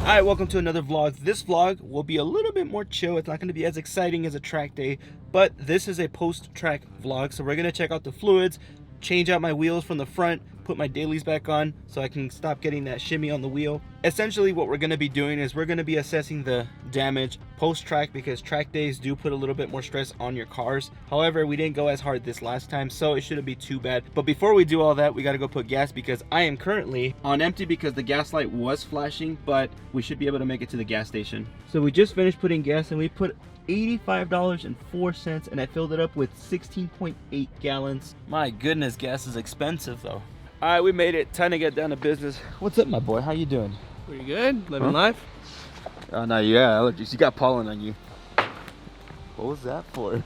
Alright, welcome to another vlog. This vlog will be a little bit more chill. It's not going to be as exciting as a track day, but this is a post-track vlog. So we're going to check out the fluids, change out my wheels from the front, put my dailies back on so I can stop getting that shimmy on the wheel. Essentially what we're going to be doing is we're going to be assessing the damage post-track, because track days do put a little bit more stress on your cars. However, we didn't go as hard this last time, so it shouldn't be too bad. But before we do all that, we got to go put gas, because I am currently on empty because the gas light was flashing, but we should be able to make it to the gas station. So we just finished putting gas and we put $85.04, and I filled it up with 16.8 gallons. My goodness, gas is expensive though. All right, we made it. Time to get down to business. What's up, my boy? How you doing? Pretty good. Living life. Oh no, yeah, allergies. You got pollen on you. What was that for?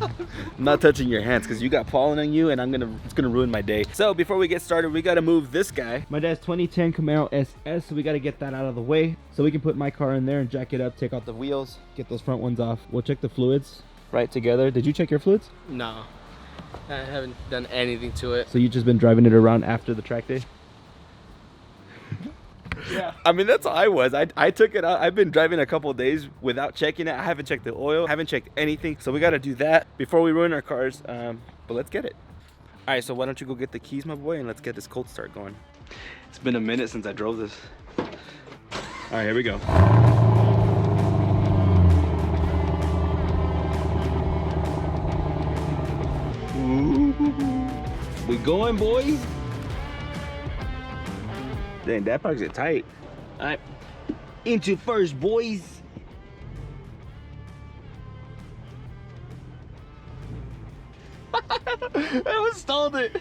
I'm not touching your hands because you got pollen on you, and it's gonna ruin my day. So before we get started, we gotta move this guy. My dad's 2010 Camaro SS, so we gotta get that out of the way so we can put my car in there and jack it up, take out the wheels, get those front ones off. We'll check the fluids right together. Did you check your fluids? No, I haven't done anything to it. So you just been driving it around after the track day? Yeah. I mean, that's how I was. I took it out. I've been driving a couple of days without checking it. I haven't checked the oil. I haven't checked anything. So we got to do that before we ruin our cars. But let's get it. All right, so why don't you go get the keys, my boy, and let's get this cold start going. It's been a minute since I drove this. All right, here we go. Ooh. We going, boys? Dang, that park's it tight. All right, into first, boys. I was stalled it.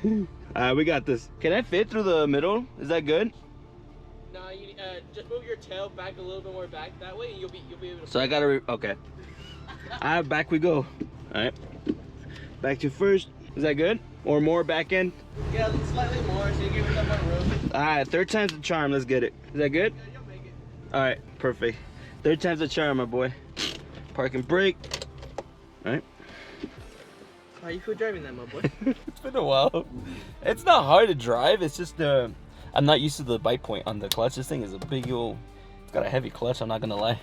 All right, we got this. Can I fit through the middle? Is that good? No, you just move your tail back a little bit more back. That way, you'll be able to. So I gotta. Okay. All right, back we go. All right, back to first. Is that good? Or more back end? Yeah, slightly more, so you give it more room. All right, third time's the charm. Let's get it. Is that good? Yeah, you'll make it. All right, perfect. Third time's the charm, my boy. Park and brake. All right. How you feel driving that, my boy? It's been a while. It's not hard to drive. It's just I'm not used to the bite point on the clutch. This thing is a big old. It's got a heavy clutch. I'm not gonna lie.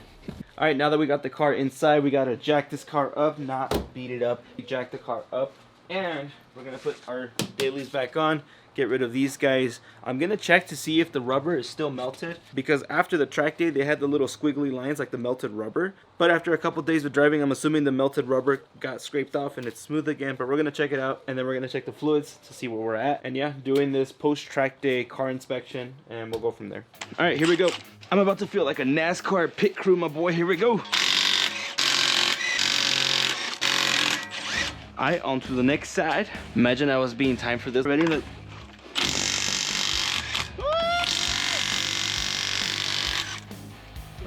All right, now that we got the car inside, we gotta jack this car up, not beat it up. We jack the car up. And we're gonna put our dailies back on, get rid of these guys. I'm gonna check to see if the rubber is still melted, because after the track day they had the little squiggly lines like the melted rubber, but after a couple days of driving, I'm assuming the melted rubber got scraped off and it's smooth again. But we're gonna check it out, and then we're gonna check the fluids to see where we're at. And yeah, doing this post track day car inspection, and we'll go from there. All right, here we go. I'm about to feel like a NASCAR pit crew, my boy. Here we go. Alright, on to the next side. Imagine I was being timed for this. Ready? Look.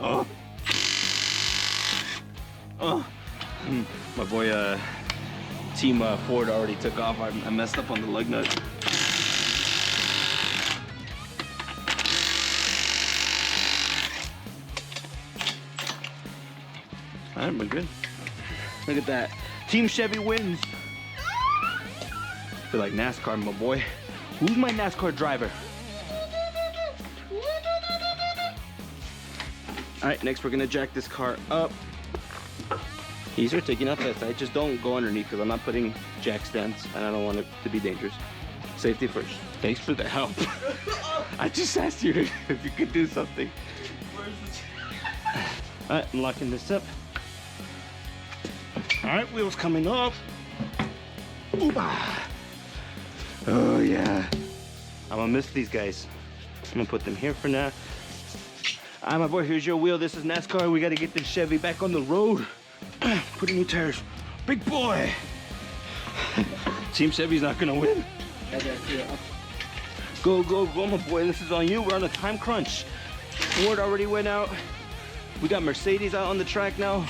Oh. Oh. My boy, Team Ford already took off. I messed up on the lug nut. Alright, we're good. Look at that. Team Chevy wins. Feel like NASCAR, my boy. Who's my NASCAR driver? All right, next we're gonna jack this car up. These are taking out that side. Just don't go underneath, because I'm not putting jack stands and I don't want it to be dangerous. Safety first. Thanks for the help. I just asked you if you could do something. All right, I'm locking this up. All right, wheels coming up. Ooh-bah. Oh yeah. I'm gonna miss these guys. I'm gonna put them here for now. All right, my boy, here's your wheel. This is NASCAR. We gotta get this Chevy back on the road. Put in new tires. Big boy. Team Chevy's not gonna win. Go, go, go, my boy. This is on you. We're on a time crunch. Ford already went out. We got Mercedes out on the track now.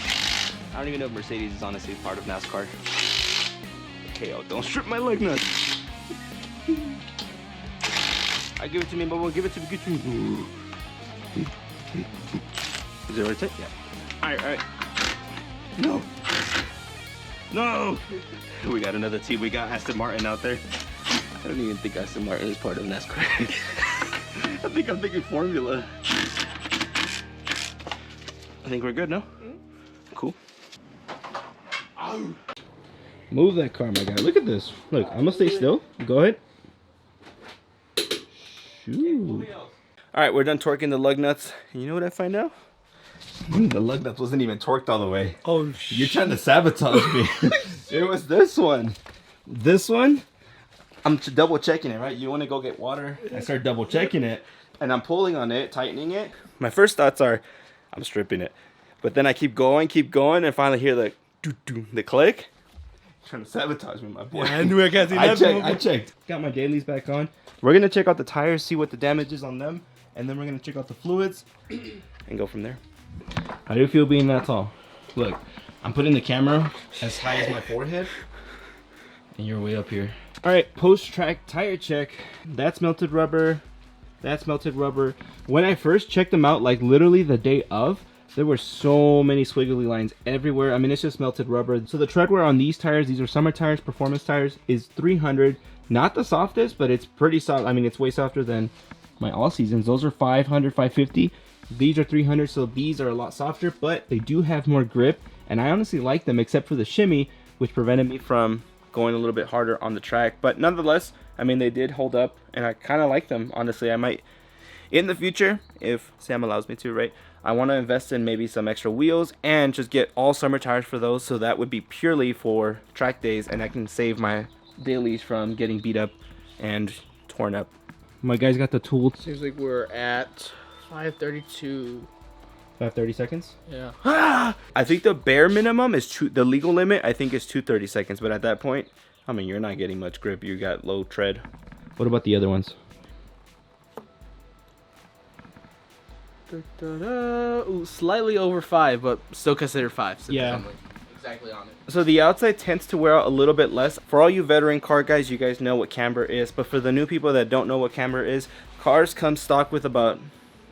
I don't even know if Mercedes is honestly part of NASCAR. Okay, oh, don't strip my lug nuts. I give it to me, but we'll give it to me. Give it to me. Is it already tight? Yeah. All right, all right. No. No. We got another team. We got Aston Martin out there. I don't even think Aston Martin is part of NASCAR. I think I'm thinking formula. I think we're good, no? Cool. Ow. Move that car, my guy. Look at this. Look, I'm gonna stay still. Go ahead. Shoot. Alright, we're done torquing the lug nuts. And you know what I find out? The lug nuts wasn't even torqued all the way. Oh, you're trying to sabotage me. It was this one. This one, I'm double checking it, right? You want to go get water? I start double checking it, and I'm pulling on it, tightening it. My first thoughts are, I'm stripping it. But then I keep going, and finally hear the doo-doo, the click. Trying to sabotage me, my boy. Yeah, I knew I can't see that. I checked. Got my dailies back on. We're gonna check out the tires, see what the damage is on them, and then we're gonna check out the fluids and go from there. How do you feel being that tall? Look, I'm putting the camera as high as my forehead, and you're way up here. All right, post-track tire check. That's melted rubber. That's melted rubber. When I first checked them out, like literally the day of, there were so many squiggly lines everywhere. I mean, it's just melted rubber. So the tread wear on these tires, these are summer tires, performance tires, is 300. Not the softest, but it's pretty soft. I mean, it's way softer than my all seasons. Those are 500, 550. These are 300, so these are a lot softer, but they do have more grip. And I honestly like them, except for the shimmy, which prevented me from going a little bit harder on the track. But nonetheless, I mean, they did hold up, and I kind of like them, honestly. I might, in the future, if Sam allows me to, right? I want to invest in maybe some extra wheels and just get all summer tires for those, so that would be purely for track days, and I can save my dailies from getting beat up and torn up. My guys got the tool. Seems like we're at 5:32. 5:30 seconds? Yeah. I think the bare minimum is the legal limit, I think, is 2:30 seconds, but at that point, I mean, you're not getting much grip. You got low tread. What about the other ones? Ooh, slightly over 5, but still considered 5. So yeah. Exactly on it. So the outside tends to wear out a little bit less. For all you veteran car guys, you guys know what camber is. But for the new people that don't know what camber is, cars come stock with about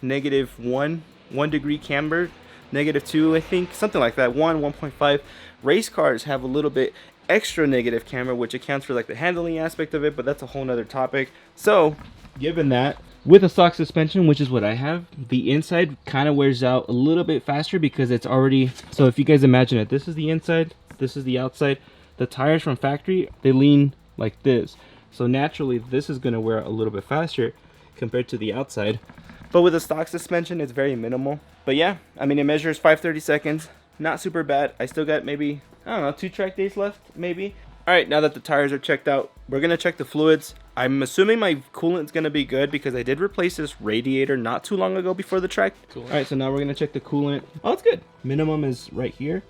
-1 degree camber, -2, I think, something like that, 1.5. Race cars have a little bit extra negative camber, which accounts for like the handling aspect of it, but that's a whole nother topic. So given that, with a stock suspension, which is what I have, the inside kind of wears out a little bit faster because it's already, so if you guys imagine it, this is the inside, this is the outside. The tires from factory, they lean like this. So naturally, this is going to wear out a little bit faster compared to the outside. But with a stock suspension, it's very minimal. But yeah, I mean, it measures 5:30 seconds. Not super bad. I still got maybe, I don't know, 2 track days left, maybe. All right, now that the tires are checked out, we're going to check the fluids. I'm assuming my coolant's going to be good because I did replace this radiator not too long ago before the track. Cool. All right, so now we're going to check the coolant. Oh, it's good. Minimum is right here.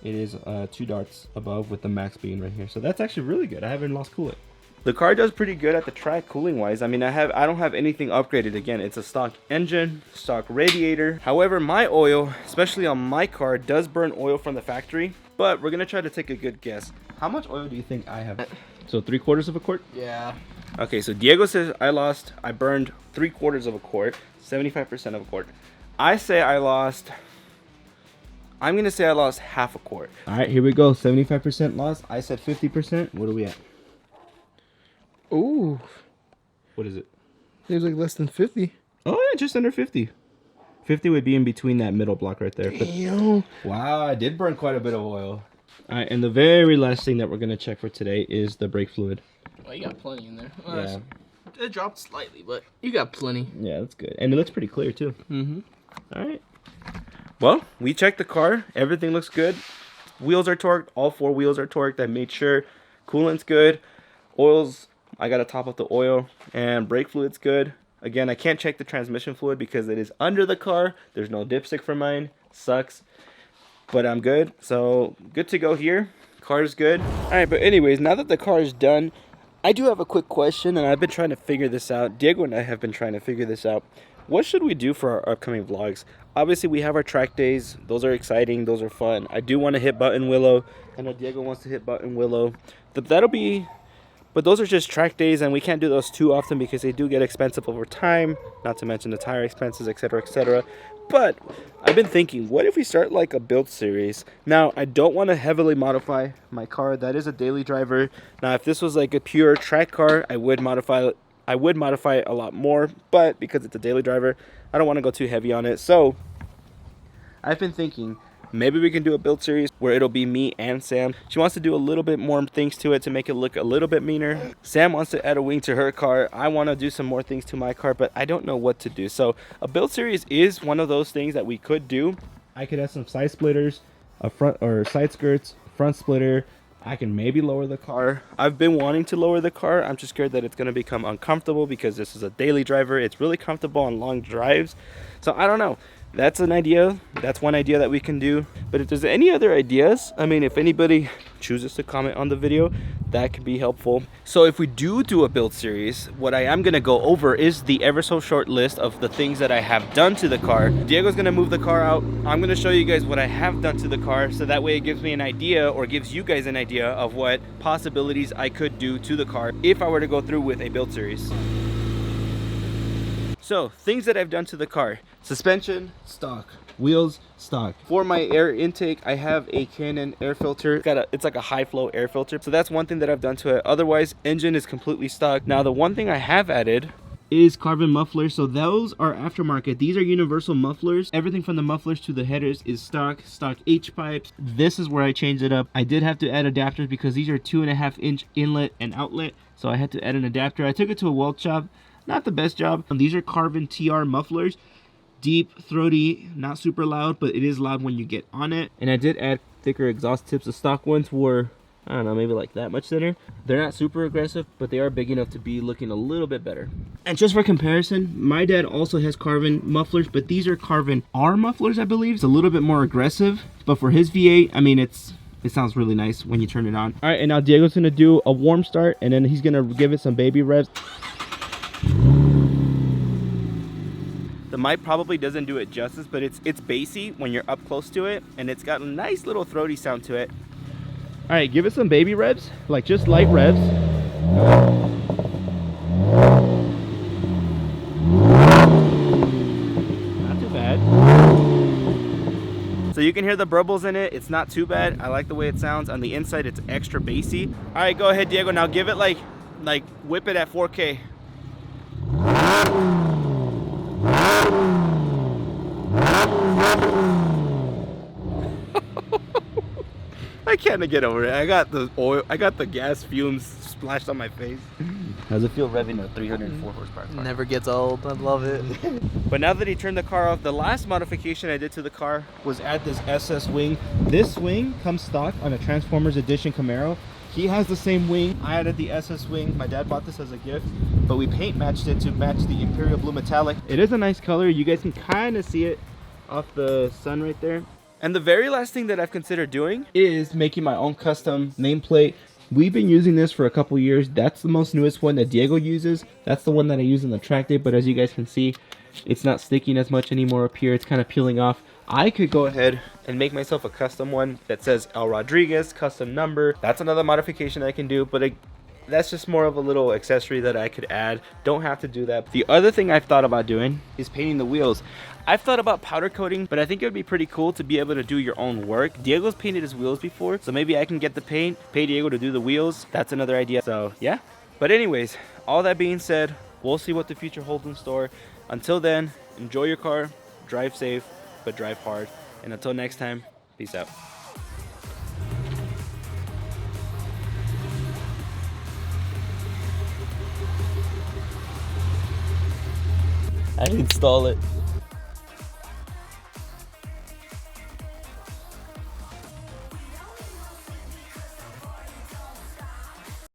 It is 2 darts above with the max being right here. So that's actually really good. I haven't lost coolant. The car does pretty good at the track cooling wise. I mean, I don't have anything upgraded. Again, it's a stock engine, stock radiator. However, my oil, especially on my car, does burn oil from the factory. But we're going to try to take a good guess. How much oil do you think I have? So 3/4 of a quart? Yeah. Okay, so Diego says I burned 3/4 of a quart, 75% of a quart. I say I'm going to say I lost half a quart. All right, here we go. 75% loss. I said 50%. What are we at? Ooh. What is it? Seems like less than 50. Oh, yeah, just under 50. 50 would be in between that middle block right there. Damn. Wow, I did burn quite a bit of oil. All right, and the very last thing that we're going to check for today is the brake fluid. Well, you got plenty in there. Well, yeah. It dropped slightly, but you got plenty. Yeah, that's good. And it looks pretty clear, too. Mm-hmm. All right. Well, we checked the car. Everything looks good. Wheels are torqued. All 4 wheels are torqued. I made sure coolant's good. Oil's, I got to top up the oil. And brake fluid's good. Again, I can't check the transmission fluid because it is under the car. There's no dipstick for mine. Sucks. But I'm good. So, good to go here. Car's good. Alright, but anyways, now that the car is done, I do have a quick question, and I've been trying to figure this out. Diego and I have been trying to figure this out. What should we do for our upcoming vlogs? Obviously, we have our track days. Those are exciting. Those are fun. I do want to hit Button Willow. I know Diego wants to hit Button Willow. But those are just track days, and we can't do those too often because they do get expensive over time, not to mention the tire expenses, etc., etc. But I've been thinking, what if we start like a build series? Now, I don't want to heavily modify my car. That is a daily driver. Now, if this was like a pure track car, I would modify I would modify it a lot more, but because it's a daily driver, I don't want to go too heavy on it. So I've been thinking maybe we can do a build series where it'll be me and Sam. She wants to do a little bit more things to it to make it look a little bit meaner. Sam wants to add a wing to her car. I want to do some more things to my car, but I don't know what to do. So a build series is one of those things that we could do. I could have some side splitters, a front or side skirts, front splitter. I can maybe lower the car. I've been wanting to lower the car. I'm just scared that it's going to become uncomfortable because this is a daily driver. It's really comfortable on long drives. So I don't know. That's an idea. That's one idea that we can do. But if there's any other ideas, I mean, if anybody chooses to comment on the video, that could be helpful. So if we do a build series, what I am going to go over is the ever so short list of the things that I have done to the car. Diego's going to move the car out. I'm going to show you guys what I have done to the car, so that way it gives me an idea, or gives you guys an idea of what possibilities I could do to the car if I were to go through with a build series. So, things that I've done to the car. Suspension, stock. Wheels, stock. For my air intake, I have a Canon air filter. It's like a high flow air filter. So that's one thing that I've done to it. Otherwise, engine is completely stock. Now, the one thing I have added is carbon mufflers. So those are aftermarket. These are universal mufflers. Everything from the mufflers to the headers is stock H pipes. This is where I changed it up. I did have to add adapters because these are 2.5-inch inlet and outlet. So I had to add an adapter. I took it to a weld shop. Not the best job. These are carbon TR mufflers. Deep, throaty, not super loud, but it is loud when you get on it. And I did add thicker exhaust tips. The stock ones were, I don't know, maybe like that much thinner. They're not super aggressive, but they are big enough to be looking a little bit better. And just for comparison, my dad also has carbon mufflers, but these are carbon R mufflers, I believe. It's a little bit more aggressive, but for his V8, I mean, it sounds really nice when you turn it on. All right, and now Diego's gonna do a warm start, and then he's gonna give it some baby revs. The mic probably doesn't do it justice, but it's bassy when you're up close to it, and it's got a nice little throaty sound to it. All right, give it some baby revs, like just light revs. Not too bad. So you can hear the burbles in it. It's not too bad. I like the way it sounds. On the inside, it's extra bassy. All right, go ahead, Diego. Now give it like whip it at 4K. I can't get over it. I got the oil, I got the gas fumes splashed on my face. How's it feel revving a 304 horsepower car? Never gets old. I love it. But now that he turned the car off, the last modification I did to the car was add this SS wing. This wing comes stock on a Transformers Edition Camaro. He has the same wing. I added the SS wing. My dad bought this as a gift, but we paint matched it to match the Imperial Blue Metallic. It is a nice color. You guys can kind of see it off the sun right there. And the very last thing that I've considered doing is making my own custom nameplate. We've been using this for a couple years. That's the most newest one that Diego uses. That's the one that I use in the track day, but as you guys can see, it's not sticking as much anymore up here. It's kind of peeling off. I could go ahead and make myself a custom one that says El Rodriguez, custom number. That's another modification I can do, but that's just more of a little accessory that I could add. Don't have to do that. The other thing I've thought about doing is painting the wheels. I've thought about powder coating, but I think it would be pretty cool to be able to do your own work. Diego's painted his wheels before, so maybe I can get the paint, pay Diego to do the wheels. That's another idea. So yeah. But anyways, all that being said, we'll see what the future holds in store. Until then, enjoy your car, drive safe, but drive hard. And until next time, peace out. I install it.